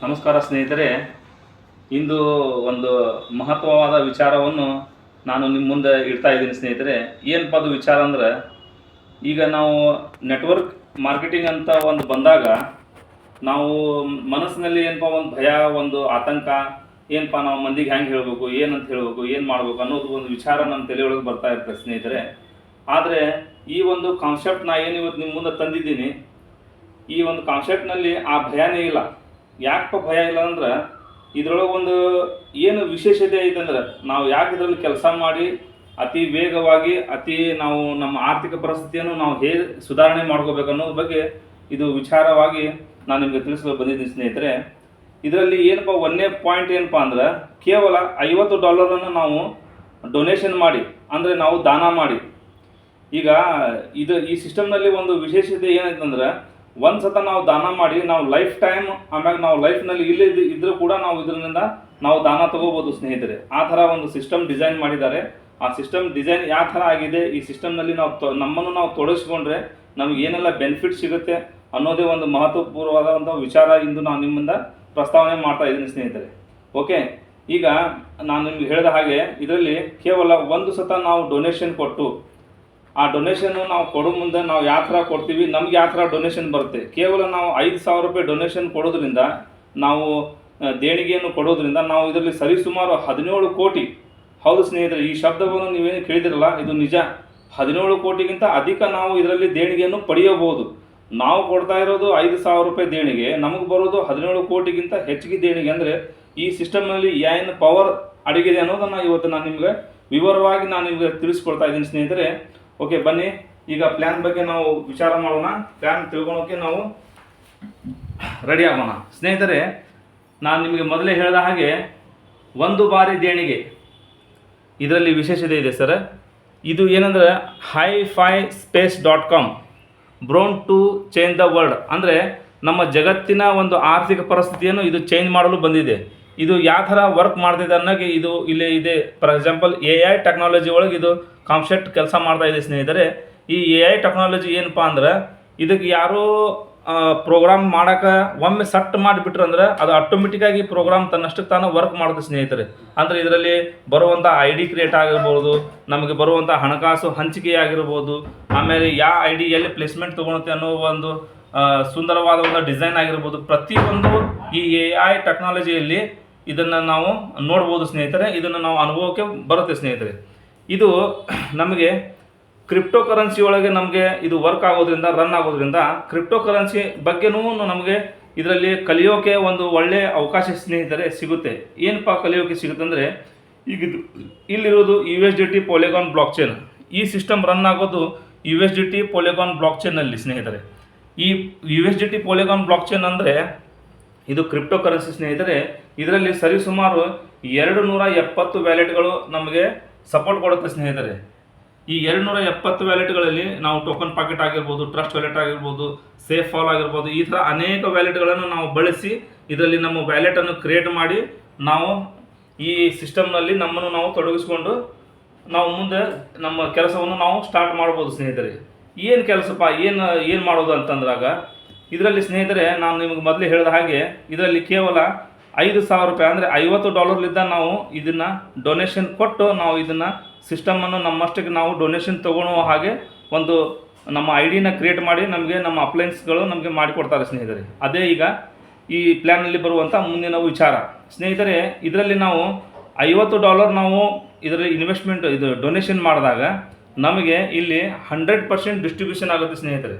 ನಮಸ್ಕಾರ ಸ್ನೇಹಿತರೆ. ಇಂದು ಒಂದು ಮಹತ್ವವಾದ ವಿಚಾರವನ್ನು ನಾನು ನಿಮ್ಮ ಮುಂದೆ ಇಡ್ತಾ ಇದ್ದೀನಿ ಸ್ನೇಹಿತರೆ. ಏನಪ್ಪ ಅದು ವಿಚಾರ ಅಂದ್ರೆ, ಈಗ ನಾವು ನೆಟ್ವರ್ಕ್ ಮಾರ್ಕೆಟಿಂಗ್ ಅಂತ ಒಂದು ಬಂದಾಗ ನಾವು ಮನಸ್ಸಿನಲ್ಲಿ ಏನಪ್ಪ ಒಂದು ಭಯ, ಒಂದು ಆತಂಕ, ಏನಪ್ಪ ನಾವು ಮಂದಿಗೆ ಹೆಂಗೆ ಹೇಳಬೇಕು, ಏನಂತ ಹೇಳಬೇಕು, ಏನು ಮಾಡಬೇಕು ಅನ್ನೋದು ಒಂದು ವಿಚಾರ ನಮ್ಮ ತಲೆಯೊಳಗೆ ಬರ್ತಾ ಇರ್ತದೆ ಸ್ನೇಹಿತರೆ. ಆದರೆ ಈ ಒಂದು ಕಾನ್ಸೆಪ್ಟ್ ಏನು ಇವತ್ತು ನಿಮ್ಮ ಮುಂದೆ ತಂದಿದ್ದೀನಿ, ಈ ಒಂದು ಕಾನ್ಸೆಪ್ಟ್ನಲ್ಲಿ ಆ ಭಯನೇ ಇಲ್ಲ. ಯಾಕಪ್ಪ ಭಯ ಇಲ್ಲ ಅಂದ್ರೆ, ಇದರೊಳಗೆ ಒಂದು ಏನು ವಿಶೇಷತೆ ಐತಂದ್ರೆ, ನಾವು ಯಾಕೆ ಇದರಲ್ಲಿ ಕೆಲಸ ಮಾಡಿ ಅತಿ ವೇಗವಾಗಿ ನಾವು ನಮ್ಮ ಆರ್ಥಿಕ ಪರಿಸ್ಥಿತಿಯನ್ನು ನಾವು ಹೇಗೆ ಸುಧಾರಣೆ ಮಾಡ್ಕೋಬೇಕು ಅನ್ನೋದ್ರ ಬಗ್ಗೆ ಇದು ವಿಚಾರವಾಗಿ ನಾನು ನಿಮಗೆ ತಿಳಿಸಲು ಬಂದಿದ್ದೀನಿ ಸ್ನೇಹಿತರೆ. ಇದರಲ್ಲಿ ಏನಪ್ಪ ಒಂದನೇ ಪಾಯಿಂಟ್ ಏನಪ್ಪ ಅಂದ್ರೆ, ಕೇವಲ $50 ನಾವು ಡೊನೇಷನ್ ಮಾಡಿ, ಅಂದರೆ ನಾವು ದಾನ ಮಾಡಿ. ಈಗ ಈ ಸಿಸ್ಟಮ್ನಲ್ಲಿ ಒಂದು ವಿಶೇಷತೆ ಏನಾಯ್ತಂದ್ರೆ, ಒಂದು ಸತ ನಾವು ದಾನ ಮಾಡಿ ನಾವು ಲೈಫ್ ಟೈಮ್, ಆಮ್ಯಾಗ ನಾವು ಲೈಫ್ನಲ್ಲಿ ಇದ್ರೂ ಕೂಡ ನಾವು ಇದರಿಂದ ನಾವು ದಾನ ತಗೋಬೋದು ಸ್ನೇಹಿತರೆ. ಆ ಥರ ಒಂದು ಸಿಸ್ಟಮ್ ಡಿಸೈನ್ ಮಾಡಿದ್ದಾರೆ. ಆ ಸಿಸ್ಟಮ್ ಡಿಸೈನ್ ಯಾವ ಥರ ಆಗಿದೆ, ಈ ಸಿಸ್ಟಮ್ನಲ್ಲಿ ನಮ್ಮನ್ನು ನಾವು ತೊಡಗಿಸ್ಕೊಂಡ್ರೆ ನಮಗೆ ಏನೆಲ್ಲ ಬೆನಿಫಿಟ್ ಸಿಗುತ್ತೆ ಅನ್ನೋದೇ ಒಂದು ಮಹತ್ವಪೂರ್ಣವಾದಂಥ ವಿಚಾರ ಇಂದು ನಾನು ನಿಮ್ಮಿಂದ ಪ್ರಸ್ತಾವನೆ ಮಾಡ್ತಾ ಇದ್ದೀನಿ ಸ್ನೇಹಿತರೆ. ಓಕೆ, ಈಗ ನಾನು ನಿಮ್ಗೆ ಹೇಳಿದ ಹಾಗೆ ಇದರಲ್ಲಿ ಕೇವಲ ಒಂದು ಸತ ನಾವು ಡೊನೇಷನ್ ಕೊಟ್ಟು, ಆ ಡೊನೇಷನ್ನು ನಾವು ಕೊಡೋ ಮುಂದೆ ನಾವು ಯಾವ ಥರ ಕೊಡ್ತೀವಿ, ನಮ್ಗೆ ಯಾವ ಥರ ಡೊನೇಷನ್ ಬರುತ್ತೆ. ಕೇವಲ ನಾವು $5,000 ಡೊನೇಷನ್ ಕೊಡೋದ್ರಿಂದ, ನಾವು ದೇಣಿಗೆಯನ್ನು ಕೊಡೋದ್ರಿಂದ ನಾವು ಇದರಲ್ಲಿ ಸರಿಸುಮಾರು 17 ಕೋಟಿ, ಹೌದು ಸ್ನೇಹಿತರೆ, ಈ ಶಬ್ದವನ್ನು ನೀವೇನು ಕೇಳಿದಿರಲ್ಲ, ಇದು ನಿಜ. 17 ಕೋಟಿಗಿಂತ ಅಧಿಕ ನಾವು ಇದರಲ್ಲಿ ದೇಣಿಗೆಯನ್ನು ಪಡೆಯಬಹುದು. ನಾವು ಕೊಡ್ತಾ ಇರೋದು $5,000 ದೇಣಿಗೆ, ನಮಗೆ ಬರೋದು 17 ಕೋಟಿಗಿಂತ ಹೆಚ್ಚಿಗೆ ದೇಣಿಗೆ. ಅಂದರೆ ಈ ಸಿಸ್ಟಮ್ನಲ್ಲಿ ಏನು ಪವರ್ ಅಡಗಿದೆ ಅನ್ನೋದನ್ನು ಇವತ್ತು ನಾನು ನಿಮಗೆ ವಿವರವಾಗಿ ನಿಮಗೆ ತಿಳಿಸ್ಕೊಡ್ತಾ ಇದ್ದೀನಿ ಸ್ನೇಹಿತರೆ. ಓಕೆ, ಬನ್ನಿ ಈಗ ಪ್ಲ್ಯಾನ್ ಬಗ್ಗೆ ನಾವು ವಿಚಾರ ಮಾಡೋಣ. ಪ್ಲ್ಯಾನ್ ತಿಳ್ಕೊಳೋಕ್ಕೆ ನಾವು ರೆಡಿ ಆಗೋಣ ಸ್ನೇಹಿತರೆ. ನಾನು ನಿಮಗೆ ಮೊದಲೇ ಹೇಳಿದ ಹಾಗೆ ಒಂದು ಬಾರಿ ದೇಣಿಗೆ ಇದರಲ್ಲಿ ವಿಶೇಷತೆ ಇದೆ ಸರ್. ಇದು ಏನಂದರೆ HiFiSpace.com born to change the world, ಅಂದರೆ ನಮ್ಮ ಜಗತ್ತಿನ ಒಂದು ಆರ್ಥಿಕ ಪರಿಸ್ಥಿತಿಯನ್ನು ಇದು ಚೇಂಜ್ ಮಾಡಲು ಬಂದಿದೆ. ಇದು ಯಾವ ಥರ ವರ್ಕ್ ಮಾಡ್ತಿದೆ ಅನ್ನೋಕ್ಕೆ ಇದು ಇಲ್ಲೇ ಇದೆ. ಫಾರ್ ಎಕ್ಸಾಂಪಲ್ AI ಟೆಕ್ನಾಲಜಿ ಒಳಗೆ ಇದು ಕಾನ್ಸೆಪ್ಟ್ ಕೆಲಸ ಮಾಡ್ತಾ ಇದೆ ಸ್ನೇಹಿತರೆ. ಈ AI ಟೆಕ್ನಾಲಜಿ ಏನಪ್ಪ ಅಂದ್ರೆ, ಇದಕ್ಕೆ ಯಾರೂ ಪ್ರೋಗ್ರಾಮ್ ಮಾಡೋಕೆ ಒಮ್ಮೆ ಸಟ್ ಮಾಡಿಬಿಟ್ರು ಅಂದ್ರೆ ಅದು ಆಟೋಮೆಟಿಕ್ಕಾಗಿ ಪ್ರೋಗ್ರಾಮ್ ತನ್ನಷ್ಟಕ್ಕೆ ತಾನು ವರ್ಕ್ ಮಾಡುತ್ತೆ ಸ್ನೇಹಿತರೆ. ಅಂದರೆ ಇದರಲ್ಲಿ ಬರುವಂಥ ID ಕ್ರಿಯೇಟ್ ಆಗಿರ್ಬೋದು, ನಮಗೆ ಬರುವಂಥ ಹಣಕಾಸು ಹಂಚಿಕೆ ಆಗಿರ್ಬೋದು, ಆಮೇಲೆ ಯಾವ ID ಎಲ್ಲಿ ಪ್ಲೇಸ್ಮೆಂಟ್ ತೊಗೊಳುತ್ತೆ ಅನ್ನೋ ಒಂದು ಸುಂದರವಾದ ಒಂದು ಡಿಸೈನ್ ಆಗಿರ್ಬೋದು, ಪ್ರತಿಯೊಂದು ಈ AI ಟೆಕ್ನಾಲಜಿಯಲ್ಲಿ ಇದನ್ನು ನಾವು ನೋಡ್ಬೋದು ಸ್ನೇಹಿತರೆ. ಇದನ್ನು ನಾವು ಅನುಭವಕ್ಕೆ ಬರುತ್ತೆ ಸ್ನೇಹಿತರೆ. ಇದು ನಮಗೆ ಕ್ರಿಪ್ಟೋ ಕರೆನ್ಸಿ ಒಳಗೆ ನಮಗೆ ಇದು ವರ್ಕ್ ಆಗೋದ್ರಿಂದ, ರನ್ ಆಗೋದ್ರಿಂದ ಕ್ರಿಪ್ಟೋ ಕರೆನ್ಸಿ ಬಗ್ಗೆನೂ ನಮಗೆ ಇದರಲ್ಲಿ ಕಲಿಯೋಕೆ ಒಂದು ಒಳ್ಳೆಯ ಅವಕಾಶ ಸ್ನೇಹಿತರೆ ಸಿಗುತ್ತೆ. ಏನಪ್ಪ ಕಲಿಯೋಕೆ ಸಿಗುತ್ತೆ ಅಂದರೆ, ಈಗ ಇಲ್ಲಿರೋದು USDT Polygon ಬ್ಲಾಕ್ ಚೈನ್. ಈ ಸಿಸ್ಟಮ್ ರನ್ ಆಗೋದು USDT Polygon ಬ್ಲಾಕ್ ಚೈನಲ್ಲಿ ಸ್ನೇಹಿತರೆ. ಈ USDT Polygon ಬ್ಲಾಕ್ ಚೈನ್ ಅಂದರೆ ಇದು ಕ್ರಿಪ್ಟೋ ಕರೆನ್ಸಿ ಸ್ನೇಹಿತರೆ. ಇದರಲ್ಲಿ ಸರಿಸುಮಾರು 270 ವ್ಯಾಲೆಟ್ಗಳು ನಮಗೆ ಸಪೋರ್ಟ್ ಕೊಡುತ್ತೆ ಸ್ನೇಹಿತರೆ. ಈ 270 ವ್ಯಾಲೆಟ್ಗಳಲ್ಲಿ ನಾವು ಟೋಕನ್ ಪಾಕೆಟ್ ಆಗಿರ್ಬೋದು, ಟ್ರಸ್ಟ್ ವ್ಯಾಲೆಟ್ ಆಗಿರ್ಬೋದು, ಸೇಫ್ ಫಾಲ್ ಆಗಿರ್ಬೋದು, ಈ ಥರ ಅನೇಕ ವ್ಯಾಲೆಟ್ಗಳನ್ನು ನಾವು ಬಳಸಿ ಇದರಲ್ಲಿ ನಮ್ಮ ವ್ಯಾಲೆಟನ್ನು ಕ್ರಿಯೇಟ್ ಮಾಡಿ ನಾವು ಈ ಸಿಸ್ಟಮ್ನಲ್ಲಿ ನಮ್ಮನ್ನು ನಾವು ತೊಡಗಿಸ್ಕೊಂಡು ನಾವು ಮುಂದೆ ನಮ್ಮ ಕೆಲಸವನ್ನು ನಾವು ಸ್ಟಾರ್ಟ್ ಮಾಡ್ಬೋದು ಸ್ನೇಹಿತರೆ. ಏನು ಕೆಲಸಪ್ಪ, ಏನು ಮಾಡೋದು ಅಂತಂದ್ರಾಗ, ಇದರಲ್ಲಿ ಸ್ನೇಹಿತರೆ ನಾನು ನಿಮಗೆ ಮೊದಲೇ ಹೇಳಿದ ಹಾಗೆ ಇದರಲ್ಲಿ ಕೇವಲ $5,000 ಅಂದರೆ $50 ನಾವು ಇದನ್ನು ಡೊನೇಷನ್ ಕೊಟ್ಟು ನಾವು ಇದನ್ನು ಸಿಸ್ಟಮನ್ನು ನಮ್ಮಷ್ಟಕ್ಕೆ ನಾವು ಡೊನೇಷನ್ ತೊಗೊಳ್ಳೋ ಹಾಗೆ ಒಂದು ನಮ್ಮ ID ಕ್ರಿಯೇಟ್ ಮಾಡಿ ನಮಗೆ ನಮ್ಮ ಅಪ್ಲೈನ್ಸ್ಗಳು ನಮಗೆ ಮಾಡಿಕೊಡ್ತಾರೆ ಸ್ನೇಹಿತರೆ. ಅದೇ ಈಗ ಈ ಪ್ಲ್ಯಾನಲ್ಲಿ ಬರುವಂಥ ಮುಂದಿನ ವಿಚಾರ ಸ್ನೇಹಿತರೆ. ಇದರಲ್ಲಿ ನಾವು $50 ನಾವು ಇದರಲ್ಲಿ ಇನ್ವೆಸ್ಟ್ಮೆಂಟ್ ಇದು ಡೊನೇಷನ್ ಮಾಡಿದಾಗ ನಮಗೆ ಇಲ್ಲಿ 100% ಡಿಸ್ಟ್ರಿಬ್ಯೂಷನ್ ಆಗುತ್ತೆ ಸ್ನೇಹಿತರೆ.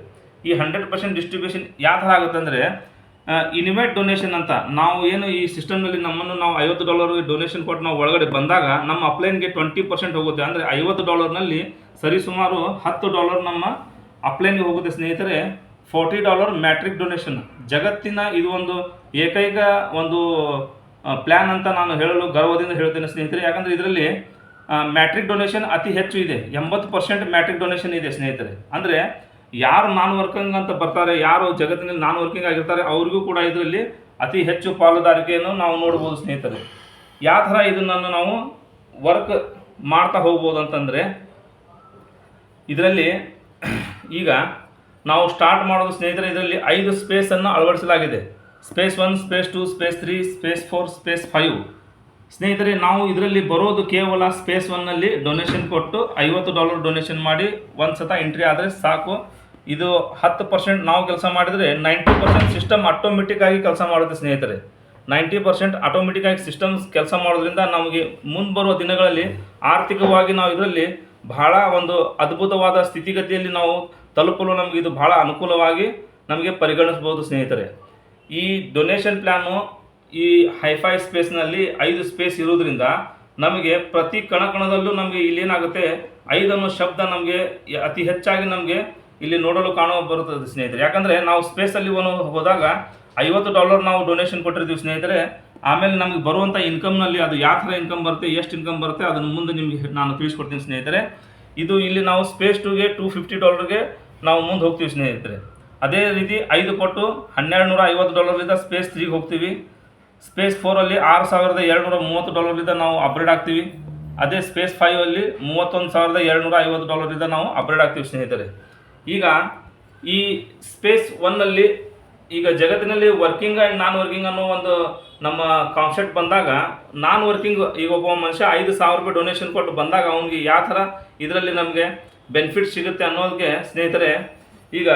ಈ 100% ಡಿಸ್ಟ್ರಿಬ್ಯೂಷನ್ ಯಾವ ಥರ ಆಗುತ್ತೆ ಅಂದರೆ, ಇನ್ವೆಟ್ ಡೊನೇಷನ್ ಅಂತ ನಾವು ಏನು ಈ ಸಿಸ್ಟಮ್ನಲ್ಲಿ ನಮ್ಮನ್ನು ನಾವು $50 ಡೊನೇಷನ್ ಕೊಟ್ಟು ನಾವು ಒಳಗಡೆ ಬಂದಾಗ ನಮ್ಮ ಅಪ್ಲೈನ್ಗೆ 20% ಹೋಗುತ್ತೆ. ಅಂದರೆ $50ನಲ್ಲಿ ಸರಿಸುಮಾರು $10 ನಮ್ಮ ಅಪ್ಲೈನ್ಗೆ ಹೋಗುತ್ತೆ ಸ್ನೇಹಿತರೆ. $40 ಮ್ಯಾಟ್ರಿಕ್ ಡೊನೇಷನ್. ಜಗತ್ತಿನ ಇದು ಒಂದು ಏಕೈಕ ಒಂದು ಪ್ಲ್ಯಾನ್ ಅಂತ ನಾನು ಹೇಳಲು ಗರ್ವದಿಂದ ಹೇಳ್ತೇನೆ ಸ್ನೇಹಿತರೆ. ಯಾಕಂದರೆ ಇದರಲ್ಲಿ ಮ್ಯಾಟ್ರಿಕ್ ಡೊನೇಷನ್ ಅತಿ ಹೆಚ್ಚು ಇದೆ. 80% ಮ್ಯಾಟ್ರಿಕ್ ಡೊನೇಷನ್ ಇದೆ ಸ್ನೇಹಿತರೆ. ಅಂದರೆ ಯಾರು ನಾನ್ ವರ್ಕಿಂಗ್ ಅಂತ ಬರ್ತಾರೆ, ಯಾರು ಜಗತ್ತಿನಲ್ಲಿ ನಾನ್ ವರ್ಕಿಂಗ್ ಆಗಿರ್ತಾರೆ, ಅವ್ರಿಗೂ ಕೂಡ ಇದರಲ್ಲಿ ಅತಿ ಹೆಚ್ಚು ಪಾಲುದಾರಿಕೆಯನ್ನು ನಾವು ನೋಡ್ಬೋದು ಸ್ನೇಹಿತರೆ. ಯಾವ ಥರ ಇದನ್ನು ನಾವು ವರ್ಕ್ ಮಾಡ್ತಾ ಹೋಗ್ಬೋದು ಅಂತಂದರೆ, ಇದರಲ್ಲಿ ಈಗ ನಾವು ಸ್ಟಾರ್ಟ್ ಮಾಡೋದು ಸ್ನೇಹಿತರೆ, ಇದರಲ್ಲಿ 5 ಸ್ಪೇಸನ್ನು ಅಳವಡಿಸಲಾಗಿದೆ. Space 1, space 2, space 3, space 4, space 5. ಸ್ನೇಹಿತರೆ, ನಾವು ಇದರಲ್ಲಿ ಬರೋದು ಕೇವಲ ಸ್ಪೇಸ್ 1ನಲ್ಲಿ ಡೊನೇಷನ್ ಕೊಟ್ಟು $50 ಡೊನೇಷನ್ ಮಾಡಿ ಒಂದು ಸತ ಎಂಟ್ರಿ ಆದರೆ ಸಾಕು. ಇದು 10% ನಾವು ಕೆಲಸ ಮಾಡಿದರೆ 90% ಸಿಸ್ಟಮ್ ಆಟೋಮೆಟಿಕ್ ಆಗಿ ಕೆಲಸ ಮಾಡುತ್ತೆ ಸ್ನೇಹಿತರೆ. 90% ಆಟೋಮೆಟಿಕ್ ಆಗಿ ಸಿಸ್ಟಮ್ಸ್ ಕೆಲಸ ಮಾಡೋದ್ರಿಂದ ನಮಗೆ ಮುಂದೆ ಬರುವ ದಿನಗಳಲ್ಲಿ ಆರ್ಥಿಕವಾಗಿ ನಾವು ಇದರಲ್ಲಿ ಬಹಳ ಒಂದು ಅದ್ಭುತವಾದ ಸ್ಥಿತಿಗತಿಯಲ್ಲಿ ನಾವು ತಲುಪಲು ನಮಗೆ ಇದು ಬಹಳ ಅನುಕೂಲವಾಗಿ ನಮಗೆ ಪರಿಗಣಿಸ್ಬೋದು ಸ್ನೇಹಿತರೆ. ಈ ಡೊನೇಷನ್ ಪ್ಲ್ಯಾನು ಈ ಹೈಫೈ ಸ್ಪೇಸ್ನಲ್ಲಿ 5 ಸ್ಪೇಸ್ ಇರೋದ್ರಿಂದ ನಮಗೆ ಪ್ರತಿ ಕಣಕಣದಲ್ಲೂ ನಮಗೆ ಇಲ್ಲೇನಾಗುತ್ತೆ 5 ಅನ್ನೋ ಶಬ್ದ ನಮಗೆ ಅತಿ ಹೆಚ್ಚಾಗಿ ನಮಗೆ ಇಲ್ಲಿ ನೋಡಲು ಕಾಣೋ ಬರುತ್ತದೆ ಸ್ನೇಹಿತರೆ. ಯಾಕಂದರೆ ನಾವು ಸ್ಪೇಸಲ್ಲಿ ಹೋದಾಗ $50 ನಾವು ಡೊನೇಷನ್ ಕೊಟ್ಟಿರ್ತೀವಿ ಸ್ನೇಹಿತರೆ. ಆಮೇಲೆ ನಮಗೆ ಬರುವಂಥ ಇನ್ಕಮ್ನಲ್ಲಿ ಅದು ಯಾವ ಥರ ಇನ್ಕಮ್ ಬರುತ್ತೆ, ಎಷ್ಟು ಇನ್ಕಮ್ ಬರುತ್ತೆ ಅದನ್ನು ಮುಂದೆ ನಿಮಗೆ ನಾನು ತಿಳಿಸ್ಕೊಡ್ತೀನಿ ಸ್ನೇಹಿತರೆ. ಇದು ಇಲ್ಲಿ ನಾವು ಸ್ಪೇಸ್ 2ಗೆ $250ಗೆ ನಾವು ಮುಂದೆ ಹೋಗ್ತೀವಿ ಸ್ನೇಹಿತರೆ. ಅದೇ ರೀತಿ 5 ಪಟ್ಟು $1250 ಸ್ಪೇಸ್ 3ಗೆ ಹೋಗ್ತೀವಿ. ಸ್ಪೇಸ್ 4ಅಲ್ಲಿ $6230 ನಾವು ಅಪ್ಗ್ರೇಡ್ ಆಗ್ತೀವಿ. ಅದೇ ಸ್ಪೇಸ್ 5ಅಲ್ಲಿ $31,250 ನಾವು ಅಪ್ಗ್ರೇಡ್ ಆಗ್ತೀವಿ ಸ್ನೇಹಿತರೆ. ಈಗ ಈ ಸ್ಪೇಸ್ 1ನಲ್ಲಿ ಈಗ ಜಗತ್ತಿನಲ್ಲಿ ವರ್ಕಿಂಗ್ ಆ್ಯಂಡ್ ನಾನ್ ವರ್ಕಿಂಗ್ ಅನ್ನೋ ಒಂದು ನಮ್ಮ ಕಾನ್ಸೆಪ್ಟ್ ಬಂದಾಗ, ನಾನ್ ವರ್ಕಿಂಗ್ ಈಗ ಒಬ್ಬ ಮನುಷ್ಯ $5,000 ಡೊನೇಷನ್ ಕೊಟ್ಟು ಬಂದಾಗ ಅವನಿಗೆ ಯಾವ ಥರ ಇದರಲ್ಲಿ ನಮಗೆ ಬೆನಿಫಿಟ್ ಸಿಗುತ್ತೆ ಅನ್ನೋದಕ್ಕೆ ಸ್ನೇಹಿತರೆ, ಈಗ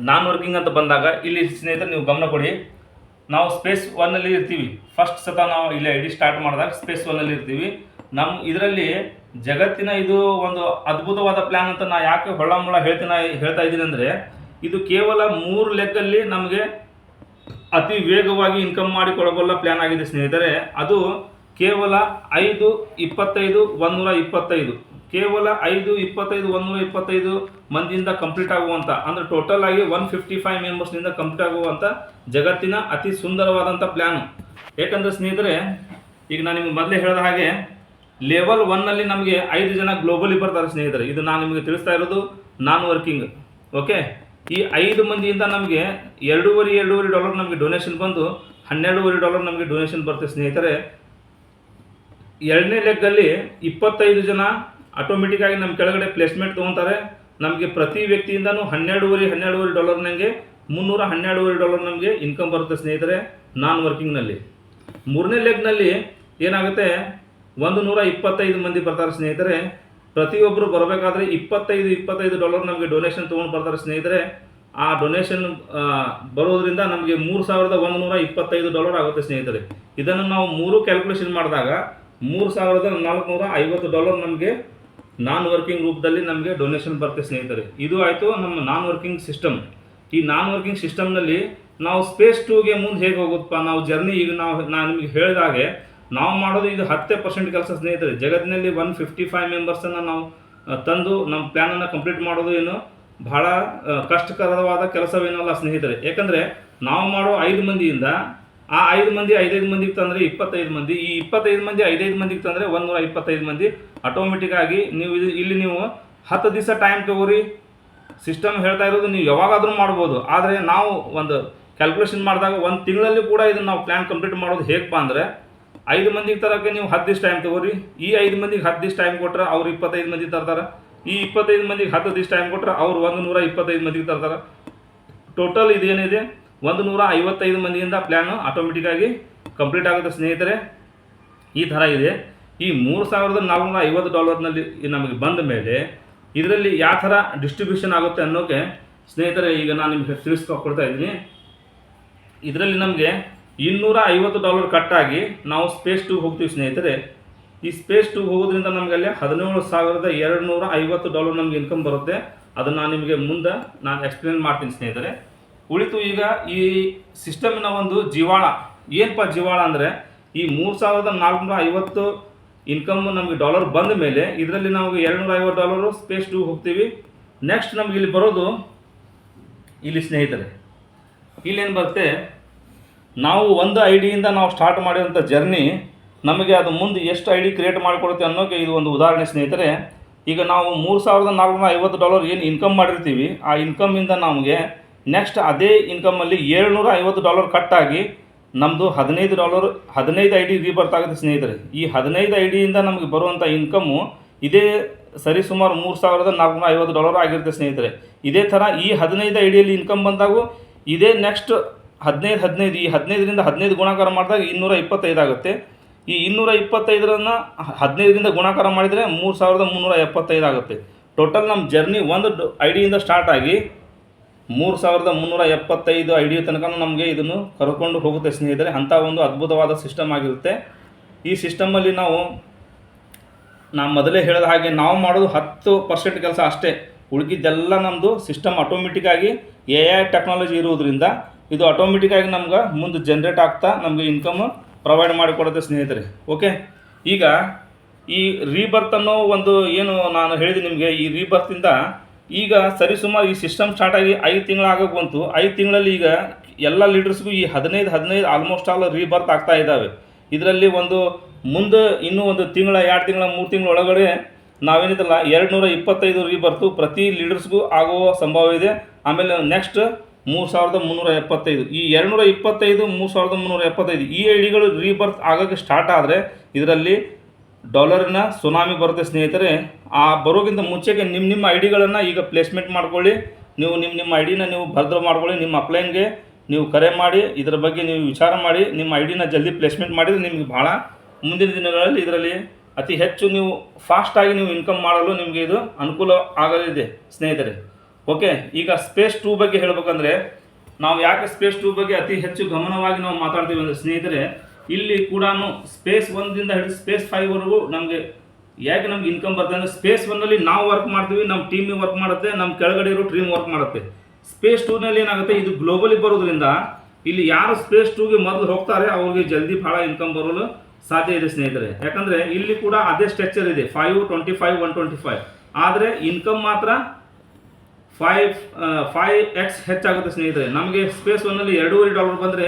ನಾನ್ ವರ್ಕಿಂಗ್ ಅಂತ ಬಂದಾಗ ಇಲ್ಲಿ ಸ್ನೇಹಿತರೆ ನೀವು ಗಮನ ಕೊಡಿ. ನಾವು ಸ್ಪೇಸ್ 1ನಲ್ಲಿ ಇರ್ತೀವಿ. ಫಸ್ಟ್ ಸತ ನಾವು ಇಲ್ಲಿ ಐ ಡಿ ಸ್ಟಾರ್ಟ್ ಮಾಡಿದಾಗ ಸ್ಪೇಸ್ 1ನಲ್ಲಿ ಇರ್ತೀವಿ. ನಮ್ಮ ಇದರಲ್ಲಿ ಜಗತ್ತಿನ ಇದು ಒಂದು ಅದ್ಭುತವಾದ ಪ್ಲ್ಯಾನ್ ಅಂತ ನಾನು ಯಾಕೆ ಹೊಳ್ಳಮುಳ್ಳ ಹೇಳ್ತಾ ಇದ್ದೀನಿ ಅಂದರೆ, ಇದು ಕೇವಲ 3 ಲೆಕ್ಕಲ್ಲಿ ನಮಗೆ ಅತಿ ವೇಗವಾಗಿ ಇನ್ಕಮ್ ಮಾಡಿಕೊಳ್ಳಬಲ್ಲ ಪ್ಲ್ಯಾನ್ ಆಗಿದೆ ಸ್ನೇಹಿತರೆ. ಅದು ಕೇವಲ 5, 25, 125 ಕೇವಲ 5, 25, 125 ಮಂದಿಯಿಂದ ಕಂಪ್ಲೀಟ್ ಆಗುವಂಥ, ಅಂದರೆ ಟೋಟಲ್ ಆಗಿ 155 ಮೆಂಬರ್ಸ್ನಿಂದ ಕಂಪ್ಲೀಟ್ ಆಗುವಂಥ ಜಗತ್ತಿನ ಅತಿ ಸುಂದರವಾದಂಥ ಪ್ಲ್ಯಾನು. ಏಕೆಂದರೆ ಸ್ನೇಹಿತರೆ, ಈಗ ನಾನು ನಿಮಗೆ ಮೊದಲೇ ಹೇಳಿದ ಹಾಗೆ ಲೆವೆಲ್ 1ನಲ್ಲಿ ನಮಗೆ 5 ಜನ ಗ್ಲೋಬಲಿ ಬರ್ತಾರೆ ಸ್ನೇಹಿತರೆ. ಇದು ನಾನು ನಿಮಗೆ ತಿಳಿಸ್ತಾ ಇರೋದು ನಾನ್ ವರ್ಕಿಂಗ್. ಓಕೆ, ಈ 5 ಮಂದಿಯಿಂದ ನಮಗೆ $2.5 ನಮಗೆ ಡೊನೇಷನ್ ಬಂದು $12.5 ನಮಗೆ ಡೊನೇಷನ್ ಬರುತ್ತೆ ಸ್ನೇಹಿತರೆ. ಎರಡನೇ ಲೆಗ್ಗಲ್ಲಿ 25 ಜನ ಆಟೋಮೆಟಿಕ್ಕಾಗಿ ನಮ್ಮ ಕೆಳಗಡೆ ಪ್ಲೇಸ್ಮೆಂಟ್ ತೊಗೊತಾರೆ. ನಮಗೆ ಪ್ರತಿ ವ್ಯಕ್ತಿಯಿಂದನೂ $12.5 ನನಗೆ $312.5 ನಮಗೆ ಇನ್ಕಮ್ ಬರುತ್ತೆ ಸ್ನೇಹಿತರೆ ನಾನ್ ವರ್ಕಿಂಗ್ನಲ್ಲಿ. ಮೂರನೇ ಲೆಗ್ನಲ್ಲಿ ಏನಾಗುತ್ತೆ, 125 ಮಂದಿ ಬರ್ತಾರೆ ಸ್ನೇಹಿತರೆ. ಪ್ರತಿಯೊಬ್ಬರು ಬರಬೇಕಾದ್ರೆ $25 ನಮಗೆ ಡೊನೇಷನ್ ತೊಗೊಂಡು ಬರ್ತಾರೆ ಸ್ನೇಹಿತರೆ. ಆ ಡೊನೇಷನ್ ಬರೋದ್ರಿಂದ ನಮಗೆ $3,125 ಆಗುತ್ತೆ ಸ್ನೇಹಿತರೆ. ಇದನ್ನು ನಾವು 3 ಕ್ಯಾಲ್ಕುಲೇಷನ್ ಮಾಡಿದಾಗ $3,450 ನಮಗೆ ನಾನ್ ವರ್ಕಿಂಗ್ ರೂಪದಲ್ಲಿ ನಮಗೆ ಡೊನೇಷನ್ ಬರುತ್ತೆ ಸ್ನೇಹಿತರೆ. ಇದು ಆಯಿತು ನಮ್ಮ ನಾನ್ ವರ್ಕಿಂಗ್ ಸಿಸ್ಟಮ್. ಈ ನಾನ್ ವರ್ಕಿಂಗ್ ಸಿಸ್ಟಮ್ನಲ್ಲಿ ನಾವು ಸ್ಪೇಸ್ 2ಗೆ ಮುಂದೆ ಹೇಗೆ ಹೋಗುತ್ತಪ್ಪ ನಾವು ಜರ್ನಿ, ಈಗ ನಾನು ನಿಮಗೆ ಹೇಳಿದಾಗೆ ನಾವು ಮಾಡೋದು ಇದು 10% ಕೆಲಸ ಸ್ನೇಹಿತರೆ. ಜಗತ್ತಿನಲ್ಲಿ 155 ಮೆಂಬರ್ಸನ್ನು ನಾವು ತಂದು ನಮ್ಮ ಪ್ಲ್ಯಾನನ್ನು ಕಂಪ್ಲೀಟ್ ಮಾಡೋದು ಏನು ಬಹಳ ಕಷ್ಟಕರವಾದ ಕೆಲಸವೇನಲ್ಲ ಸ್ನೇಹಿತರೆ. ಯಾಕಂದರೆ ನಾವು ಮಾಡೋ 5 ಮಂದಿಯಿಂದ ಆ 5 ಮಂದಿ 5 ಮಂದಿಗೆ ತಂದರೆ 25 ಮಂದಿ, ಈ 25 ಮಂದಿ 5 ಮಂದಿಗೆ ತಂದರೆ 125 ಮಂದಿ ಆಟೋಮೆಟಿಕ್ ಆಗಿ ನೀವು ಇಲ್ಲಿ ನೀವು 10 ದಿವಸ ಟೈಮ್ ತಗೋರಿ. ಸಿಸ್ಟಮ್ ಹೇಳ್ತಾ ಇರೋದು ನೀವು ಯಾವಾಗಾದರೂ ಮಾಡ್ಬೋದು. ಆದರೆ ನಾವು ಒಂದು ಕ್ಯಾಲ್ಕುಲೇಷನ್ ಮಾಡಿದಾಗ 1 ತಿಂಗಳಲ್ಲಿ ಕೂಡ ಇದನ್ನು ನಾವು ಪ್ಲ್ಯಾನ್ ಕಂಪ್ಲೀಟ್ ಮಾಡೋದು ಹೇಗಪ್ಪ ಅಂದರೆ, 5 ಮಂದಿಗೆ ತರೋಕ್ಕೆ ನೀವು 10 ದಿವಸ ಟೈಮ್ ತಗೋರಿ. ಈ 5 ಮಂದಿಗೆ 10 ದಿವಸ ಟೈಮ್ ಕೊಟ್ಟರೆ ಅವ್ರು 25 ಮಂದಿ ತರ್ತಾರೆ. ಈ 25 ಮಂದಿಗೆ 10 ದಿವಸ ಟೈಮ್ ಕೊಟ್ಟರೆ ಅವ್ರು 125 ಮಂದಿಗೆ ತರ್ತಾರೆ. ಟೋಟಲ್ ಇದೇನಿದೆ 155 ಮಂದಿಯಿಂದ ಪ್ಲ್ಯಾನು ಆಟೋಮೆಟಿಕ್ಕಾಗಿ ಕಂಪ್ಲೀಟ್ ಆಗುತ್ತೆ ಸ್ನೇಹಿತರೆ. ಈ ಥರ ಇದೆ. ಈ $3,450ನಲ್ಲಿ ನಮಗೆ ಬಂದ ಮೇಲೆ ಇದರಲ್ಲಿ ಯಾವ ಥರ ಡಿಸ್ಟ್ರಿಬ್ಯೂಷನ್ ಆಗುತ್ತೆ ಅನ್ನೋಕ್ಕೆ ಸ್ನೇಹಿತರೆ ಈಗ ನಾನು ನಿಮಗೆ ತಿಳಿಸ್ಕೊಡ್ತಾ ಇದ್ದೀನಿ. ಇದರಲ್ಲಿ ನಮಗೆ $250 ಕಟ್ಟಾಗಿ ನಾವು ಸ್ಪೇಸ್ 2 ಹೋಗ್ತೀವಿ ಸ್ನೇಹಿತರೆ. ಈ ಸ್ಪೇಸ್ 2 ಹೋಗೋದ್ರಿಂದ ನಮಗೆ ಅಲ್ಲಿ $17,250 ನಮಗೆ ಇನ್ಕಮ್ ಬರುತ್ತೆ. ಅದನ್ನು ನಾನು ನಿಮಗೆ ಮುಂದೆ ನಾನು ಎಕ್ಸ್ಪ್ಲೇನ್ ಮಾಡ್ತೀನಿ ಸ್ನೇಹಿತರೆ. ಉಳಿತು ಈಗ ಈ ಸಿಸ್ಟಮಿನ ಒಂದು ಜೀವಾಳ ಏನಪ್ಪ ಜೀವಾಳ ಅಂದರೆ, ಈ $3,450 ಇನ್ಕಮ್ ನಮಗೆ ಡಾಲರ್ ಬಂದ ಮೇಲೆ ಇದರಲ್ಲಿ ನಮಗೆ $250 ಸ್ಪೇಸ್ 2 ಹೋಗ್ತೀವಿ. ನೆಕ್ಸ್ಟ್ ನಮಗೆ ಇಲ್ಲಿ ಬರೋದು ಇಲ್ಲಿ ಸ್ನೇಹಿತರೆ, ಇಲ್ಲೇನು ಬರುತ್ತೆ, ನಾವು ಒಂದು ಐಡಿಯಿಂದ ನಾವು ಸ್ಟಾರ್ಟ್ ಮಾಡಿದಂಥ ಜರ್ನಿ ನಮಗೆ ಅದು ಮುಂದೆ ಎಷ್ಟು ಐಡಿ ಕ್ರಿಯೇಟ್ ಮಾಡಿಕೊಡುತ್ತೆ ಅನ್ನೋಕ್ಕೆ ಇದು ಒಂದು ಉದಾಹರಣೆ ಸ್ನೇಹಿತರೆ. ಈಗ ನಾವು $3,450 ಏನು ಇನ್ಕಮ್ ಮಾಡಿರ್ತೀವಿ, ಆ ಇನ್ಕಮಿಂದ ನಮಗೆ ನೆಕ್ಸ್ಟ್ ಅದೇ ಇನ್ಕಮಲ್ಲಿ $750 ಕಟ್ಟಾಗಿ ನಮ್ಮದು $15 ಐ ಡಿ ರೀಬರ್ತ್ ಆಗುತ್ತೆ ಸ್ನೇಹಿತರೆ. ಈ 15 ಐ ಡಿಯಿಂದ ನಮಗೆ ಬರುವಂಥ ಇನ್ಕಮ್ಮು ಇದೇ ಸರಿಸುಮಾರು $3,450 ಆಗಿರುತ್ತೆ ಸ್ನೇಹಿತರೆ. ಇದೇ ಥರ ಈ 15 ಐ ಡಿಯಲ್ಲಿ ಇನ್ಕಮ್ ಬಂದಾಗೂ ಇದೇ ನೆಕ್ಸ್ಟ್ 15 ಈ 15ರಿಂದ 15 ಗುಣಾಕಾರ ಮಾಡಿದಾಗ 225 ಆಗುತ್ತೆ. ಈ 225ರನ್ನು 15ರಿಂದ ಗುಣಾಕಾರ ಮಾಡಿದರೆ 3375 ಆಗುತ್ತೆ. ಟೋಟಲ್ ನಮ್ಮ ಜರ್ನಿ ಒಂದು ಐಡಿಯಿಂದ ಸ್ಟಾರ್ಟ್ ಆಗಿ 3375 ಐಡಿ ತನಕ ನಮಗೆ ಇದನ್ನು ಕರ್ಕೊಂಡು ಹೋಗುತ್ತೆ ಸ್ನೇಹಿತರೆ. ಅಂಥ ಒಂದು ಅದ್ಭುತವಾದ ಸಿಸ್ಟಮ್ ಆಗಿರುತ್ತೆ. ಈ ಸಿಸ್ಟಮಲ್ಲಿ ನಾನು ಮೊದಲೇ ಹೇಳಿದ ಹಾಗೆ ನಾವು ಮಾಡೋದು 10% ಕೆಲಸ ಅಷ್ಟೇ. ಉಳಿದಿದ್ದೆಲ್ಲ ನಮ್ಮದು ಸಿಸ್ಟಮ್ ಆಟೋಮೆಟಿಕ್ಕಾಗಿ AI ಟೆಕ್ನಾಲಜಿ ಇರುವುದರಿಂದ ಇದು ಆಟೋಮೆಟಿಕ್ಕಾಗಿ ನಮ್ಗೆ ಮುಂದೆ ಜನ್ರೇಟ್ ಆಗ್ತಾ ನಮಗೆ ಇನ್ಕಮ್ ಪ್ರೊವೈಡ್ ಮಾಡಿಕೊಡುತ್ತೆ ಸ್ನೇಹಿತರೆ. ಓಕೆ, ಈಗ ಈ ರೀಬರ್ತ್ ಅನ್ನೋ ಒಂದು ಏನು ನಾನು ಹೇಳಿದೆ ನಿಮಗೆ, ಈ ರೀಬರ್ತಿಂದ ಈಗ ಸರಿಸುಮಾರು ಈ ಸಿಸ್ಟಮ್ ಸ್ಟಾರ್ಟ್ ಆಗಿ 5 ತಿಂಗಳು ಆಗೋಕೆ ಬಂತು. 5 ತಿಂಗಳಲ್ಲಿ ಈಗ ಎಲ್ಲ ಲೀಡರ್ಸ್ಗೂ ಈ 15 ಆಲ್ಮೋಸ್ಟ್ ಆಲ್ ರೀಬರ್ತ್ ಆಗ್ತಾ ಇದ್ದಾವೆ. ಇದರಲ್ಲಿ ಒಂದು ಮುಂದೆ ಇನ್ನೂ ಒಂದು ತಿಂಗಳ 2 ತಿಂಗಳ 3 ತಿಂಗಳ ಒಳಗಡೆ ನಾವೇನಿದಲ್ಲ 225 ರೀಬರ್ತು ಪ್ರತಿ ಲೀಡರ್ಸ್ಗೂ ಆಗುವ ಸಂಭವ ಇದೆ. ಆಮೇಲೆ ನೆಕ್ಸ್ಟ್ 3375, ಈ 225 3375 ಈ ಐಡಿಗಳು ರೀಬರ್ತ್ ಆಗೋಕ್ಕೆ ಸ್ಟಾರ್ಟ್ ಆದರೆ ಇದರಲ್ಲಿ ಡಾಲರಿನ ಸುನಾಮಿ ಬರುತ್ತೆ ಸ್ನೇಹಿತರೆ. ಆ ಬರೋಕ್ಕಿಂತ ಮುಂಚೆಗೆ ನಿಮ್ಮ ಐಡಿಗಳನ್ನು ಈಗ ಪ್ಲೇಸ್ಮೆಂಟ್ ಮಾಡ್ಕೊಳ್ಳಿ. ನೀವು ನಿಮ್ಮ ಐಡಿನ ನೀವು ಭದ್ರ ಮಾಡ್ಕೊಳ್ಳಿ. ನಿಮ್ಮ ಅಪ್ಲೈನ್ಗೆ ನೀವು ಕರೆ ಮಾಡಿ ಇದರ ಬಗ್ಗೆ ನೀವು ವಿಚಾರ ಮಾಡಿ ನಿಮ್ಮ ಐಡಿನ ಜಲ್ದಿ ಪ್ಲೇಸ್ಮೆಂಟ್ ಮಾಡಿದರೆ ನಿಮಗೆ ಭಾಳ ಮುಂದಿನ ದಿನಗಳಲ್ಲಿ ಇದರಲ್ಲಿ ಅತಿ ಹೆಚ್ಚು ನೀವು ಫಾಸ್ಟಾಗಿ ನೀವು ಇನ್ಕಮ್ ಮಾಡಲು ನಿಮಗೆ ಇದು ಅನುಕೂಲ ಆಗಲಿದೆ ಸ್ನೇಹಿತರೆ. ಓಕೆ, ಈಗ ಸ್ಪೇಸ್ 2 ಬಗ್ಗೆ ಹೇಳಬೇಕಂದ್ರೆ ನಾವು ಯಾಕೆ ಸ್ಪೇಸ್ 2 ಬಗ್ಗೆ ಅತಿ ಹೆಚ್ಚು ಗಮನವಾಗಿ ನಾವು ಮಾತಾಡ್ತೀವಿ ಅಂದರೆ ಸ್ನೇಹಿತರೆ, ಇಲ್ಲಿ ಕೂಡ ಸ್ಪೇಸ್ 1ದಿಂದ ಹಿಡಿದು ಸ್ಪೇಸ್ 5ವರೆಗೂ ನಮಗೆ ಯಾಕೆ ನಮ್ಗೆ ಇನ್ಕಮ್ ಬರ್ತದೆ ಅಂದರೆ ಸ್ಪೇಸ್ 1ನಲ್ಲಿ ನಾವು ವರ್ಕ್ ಮಾಡ್ತೀವಿ, ನಮ್ಮ ಟೀಮ್ ವರ್ಕ್ ಮಾಡುತ್ತೆ, ನಮ್ಮ ಕೆಳಗಡೆ ಇರೋ ಟೀಮ್ ವರ್ಕ್ ಮಾಡುತ್ತೆ. ಸ್ಪೇಸ್ 2ನಲ್ಲಿ ಏನಾಗುತ್ತೆ, ಇದು ಗ್ಲೋಬಲಿ ಬರೋದ್ರಿಂದ ಇಲ್ಲಿ ಯಾರು ಸ್ಪೇಸ್ 2ಗೆ ಮೊದಲು ಹೋಗ್ತಾರೆ ಅವ್ರಿಗೆ ಜಲ್ದಿ ಭಾಳ ಇನ್ಕಮ್ ಬರಲು ಸಾಧ್ಯ ಇದೆ ಸ್ನೇಹಿತರೆ. ಯಾಕಂದರೆ ಇಲ್ಲಿ ಕೂಡ ಅದೇ ಸ್ಟ್ರಕ್ಚರ್ ಇದೆ 5, 25, 125. ಆದರೆ ಇನ್ಕಮ್ ಮಾತ್ರ 5x ಹೆಚ್ಚಾಗುತ್ತೆ ಸ್ನೇಹಿತರೆ. ನಮಗೆ ಸ್ಪೇಸ್ 1ನಲ್ಲಿ $2.5 ಬಂದರೆ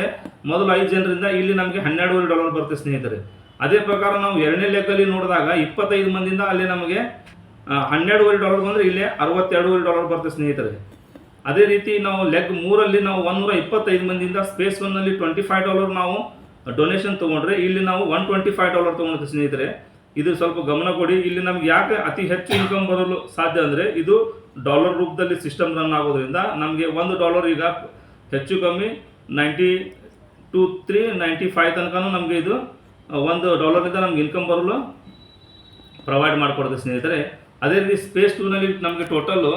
ಮೊದಲು 5 ಜನರಿಂದ ಇಲ್ಲಿ ನಮಗೆ $12.5 ಬರುತ್ತೆ ಸ್ನೇಹಿತರೆ. ಅದೇ ಪ್ರಕಾರ ನಾವು ಎರಡನೇ ಲೆಕ್ಕಲ್ಲಿ ನೋಡಿದಾಗ 25 ಮಂದಿಯಿಂದ ಅಲ್ಲಿ ನಮಗೆ $12.5 ಬಂದರೆ ಇಲ್ಲಿ $62.5 ಬರುತ್ತೆ ಸ್ನೇಹಿತರೆ. ಅದೇ ರೀತಿ ನಾವು ಲೆಗ್ 3ರಲ್ಲಿ ನಾವು 125 ಮಂದಿಯಿಂದ ಸ್ಪೇಸ್ 1ನಲ್ಲಿ $25 ನಾವು ಡೊನೇಷನ್ ತೊಗೊಂಡ್ರೆ ಇಲ್ಲಿ ನಾವು $125 ತೊಗೊಂಡಿದ್ದೆ ಸ್ನೇಹಿತರೆ. ಇದು ಸ್ವಲ್ಪ ಗಮನ ಕೊಡಿ. ಇಲ್ಲಿ ನಮ್ಗೆ ಯಾಕೆ ಅತಿ ಹೆಚ್ಚು ಇನ್ಕಮ್ ಬರಲು ಸಾಧ್ಯ ಅಂದರೆ ಇದು ಡಾಲರ್ ರೂಪದಲ್ಲಿ ಸಿಸ್ಟಮ್ ರನ್ ಆಗೋದ್ರಿಂದ ನಮಗೆ $1 ಈಗ ಹೆಚ್ಚು ಕಮ್ಮಿ 92-95 ತನಕ ನಮಗೆ ಇದು $1 ನಮ್ಗೆ ಇನ್ಕಮ್ ಬರಲು ಪ್ರೊವೈಡ್ ಮಾಡಿಕೊಡುತ್ತೆ ಸ್ನೇಹಿತರೆ. ಅದೇ ರೀತಿ ಸ್ಪೇಸ್ 2ನಲ್ಲಿ ನಮಗೆ ಟೋಟಲ್ಲು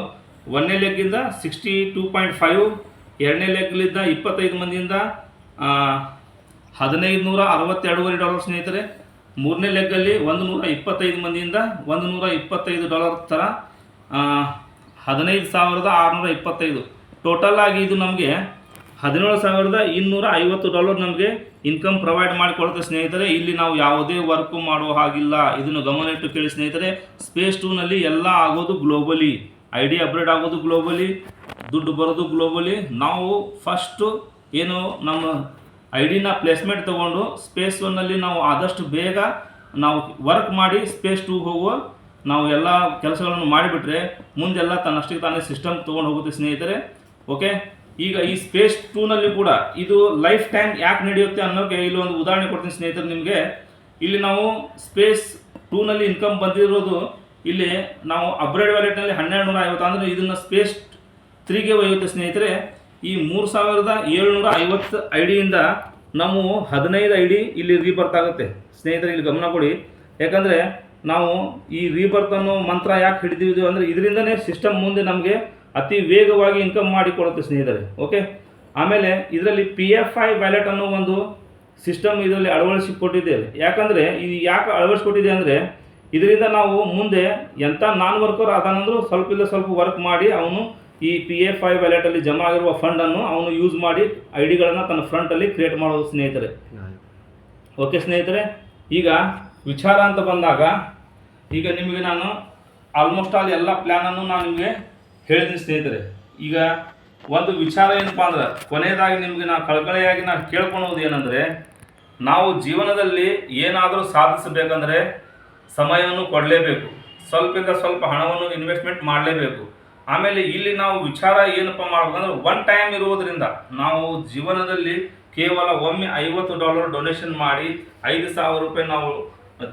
1ನೇ ಲೆಗ್ಗಿಂದ 62.5, 2ನೇ ಲೆಗ್ಲಿಂದ 25 ಮಂದಿಯಿಂದ $1562 ಸ್ನೇಹಿತರೆ. 3ನೇ ಲೆಗ್ಗಲ್ಲಿ 125 ಮಂದಿಯಿಂದ $125 ಥರ $15,625. ಟೋಟಲ್ ಆಗಿ ಇದು ನಮಗೆ $17,250 ನಮಗೆ ಇನ್ಕಮ್ ಪ್ರೊವೈಡ್ ಮಾಡಿಕೊಡುತ್ತೆ ಸ್ನೇಹಿತರೆ. ಇಲ್ಲಿ ನಾವು ಯಾವುದೇ ವರ್ಕು ಮಾಡೋ ಹಾಗಿಲ್ಲ. ಇದನ್ನು ಗಮನಿಟ್ಟು ಕೇಳಿ ಸ್ನೇಹಿತರೆ. ಸ್ಪೇಸ್ 2ನಲ್ಲಿ ಎಲ್ಲ ಆಗೋದು ಗ್ಲೋಬಲಿ, ಐಡಿ ಅಪ್ಗ್ರೇಡ್ ಆಗೋದು ಗ್ಲೋಬಲಿ, ದುಡ್ಡು ಬರೋದು ಗ್ಲೋಬಲಿ. ನಾವು ಫಸ್ಟು ಏನು ನಮ್ಮ ಐಡಿನ ಪ್ಲೇಸ್ಮೆಂಟ್ ತೊಗೊಂಡು ಸ್ಪೇಸ್ 1ನಲ್ಲಿ ನಾವು ಆದಷ್ಟು ಬೇಗ ನಾವು ವರ್ಕ್ ಮಾಡಿ ಸ್ಪೇಸ್ 2 ಹೋಗುವ ನಾವು ಎಲ್ಲ ಕೆಲಸಗಳನ್ನು ಮಾಡಿಬಿಟ್ರೆ ಮುಂದೆಲ್ಲ ತನ್ನಷ್ಟಕ್ಕೆ ತಾನೇ ಸಿಸ್ಟಮ್ ತೊಗೊಂಡು ಹೋಗುತ್ತೆ ಸ್ನೇಹಿತರೆ. ಓಕೆ, ಈಗ ಈ ಸ್ಪೇಸ್ 2ನಲ್ಲಿ ಕೂಡ ಇದು ಲೈಫ್ ಟೈಮ್ ಯಾಕೆ ನಡೆಯುತ್ತೆ ಅನ್ನೋಕ್ಕೆ ಇಲ್ಲಿ ಒಂದು ಉದಾಹರಣೆ ಕೊಡ್ತೀನಿ ಸ್ನೇಹಿತರೆ ನಿಮಗೆ. ಇಲ್ಲಿ ನಾವು ಸ್ಪೇಸ್ 2ನಲ್ಲಿ ಇನ್ಕಮ್ ಬಂದಿರೋದು ಇಲ್ಲಿ ನಾವು ಅಪ್ಗ್ರೇಡ್ ವ್ಯಾಲೆಟ್ನಲ್ಲಿ $1250 ಅಂದರೆ ಇದನ್ನು ಸ್ಪೇಸ್ 3ಗೆ ಒಯ್ಯುತ್ತೆ ಸ್ನೇಹಿತರೆ. ಈ 3750 ಐಡಿಯಿಂದ ನಾವು 15 ಐಡಿ ಇಲ್ಲಿ ರೀಬರ್ತ್ ಆಗುತ್ತೆ ಸ್ನೇಹಿತರೆ. ಇಲ್ಲಿ ಗಮನ ಕೊಡಿ. ಯಾಕಂದರೆ ನಾವು ಈ ರೀಬರ್ತ್ ಅನ್ನೋ ಮಂತ್ರ ಯಾಕೆ ಹಿಡಿದಿದ್ದೀವಿ ಅಂದರೆ ಇದರಿಂದನೇ ಸಿಸ್ಟಮ್ ಮುಂದೆ ನಮಗೆ ಅತಿ ವೇಗವಾಗಿ ಇನ್ಕಮ್ ಮಾಡಿಕೊಡುತ್ತೆ ಸ್ನೇಹಿತರೆ. ಓಕೆ, ಆಮೇಲೆ ಇದರಲ್ಲಿ PFI ವ್ಯಾಲೆಟ್ ಅನ್ನೋ ಒಂದು ಸಿಸ್ಟಮ್ ಇದರಲ್ಲಿ ಅಳವಡಿಸಿಕೊಟ್ಟಿದ್ದೇವೆ. ಯಾಕಂದರೆ ಇದು ಯಾಕೆ ಅಳವಡಿಸಿಕೊಟ್ಟಿದೆ ಅಂದರೆ ಇದರಿಂದ ನಾವು ಮುಂದೆ ಎಂಥ ನಾನ್ ವರ್ಕರ್ ಅದಾನಂದ್ರೂ ಸ್ವಲ್ಪ ವರ್ಕ್ ಮಾಡಿ ಅವನು ಈ PFI ವ್ಯಾಲೆಟಲ್ಲಿ ಜಮಾ ಆಗಿರುವ ಫಂಡನ್ನು ಅವನು ಯೂಸ್ ಮಾಡಿ ಐಡಿಗಳನ್ನು ತನ್ನ ಫ್ರಂಟಲ್ಲಿ ಕ್ರಿಯೇಟ್ ಮಾಡೋದು ಸ್ನೇಹಿತರೆ. ಓಕೆ ಸ್ನೇಹಿತರೆ, ಈಗ ವಿಚಾರ ಅಂತ ಬಂದಾಗ ಈಗ ನಿಮಗೆ ನಾನು ಆಲ್ಮೋಸ್ಟ್ ಆಲ್ ಎಲ್ಲ ಪ್ಲ್ಯಾನನ್ನು ನಾನು ನಿಮಗೆ ಹೇಳಿದ್ದೀನಿ ಸ್ನೇಹಿತರೆ. ಈಗ ಒಂದು ವಿಚಾರ ಏನಪ್ಪ ಅಂದ್ರೆ ಕೊನೆಯದಾಗಿ ನಿಮಗೆ ನಾನು ಕಳಕಳಿಯಾಗಿ ನಾನು ಕೇಳ್ಕೊಳೋದು ಏನಂದರೆ ನಾವು ಜೀವನದಲ್ಲಿ ಏನಾದರೂ ಸಾಧಿಸಬೇಕಂದ್ರೆ ಸಮಯವನ್ನು ಕೊಡಲೇಬೇಕು, ಸ್ವಲ್ಪ ಹಣವನ್ನು ಇನ್ವೆಸ್ಟ್ಮೆಂಟ್ ಮಾಡಲೇಬೇಕು. ಆಮೇಲೆ ಇಲ್ಲಿ ನಾವು ವಿಚಾರ ಏನಪ್ಪ ಮಾಡ್ಬೇಕಂದ್ರೆ ಒನ್ ಟೈಮ್ ಇರುವುದರಿಂದ ನಾವು ಜೀವನದಲ್ಲಿ ಕೇವಲ ಒಮ್ಮೆ $50 ಡೊನೇಷನ್ ಮಾಡಿ $5,000 ನಾವು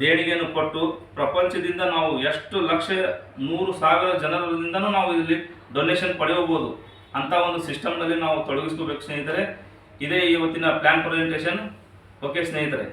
ದೇಣಿಗೆಯನ್ನು ಕೊಟ್ಟು ಪ್ರಪಂಚದಿಂದ ನಾವು ಎಷ್ಟು ಲಕ್ಷ 100,000 ಜನರಿಂದನೂ ನಾವು ಇಲ್ಲಿ ಡೊನೇಷನ್ ಪಡೆಯಬಹುದು ಅಂತ ಒಂದು ಸಿಸ್ಟಮ್ನಲ್ಲಿ ನಾವು ತೊಡಗಿಸ್ಕೋಬೇಕು ಸ್ನೇಹಿತರೆ. ಇದೇ ಇವತ್ತಿನ ಪ್ಲಾನ್ ಪ್ರೆಸೆಂಟೇಷನ್. ಓಕೆ ಸ್ನೇಹಿತರೆ.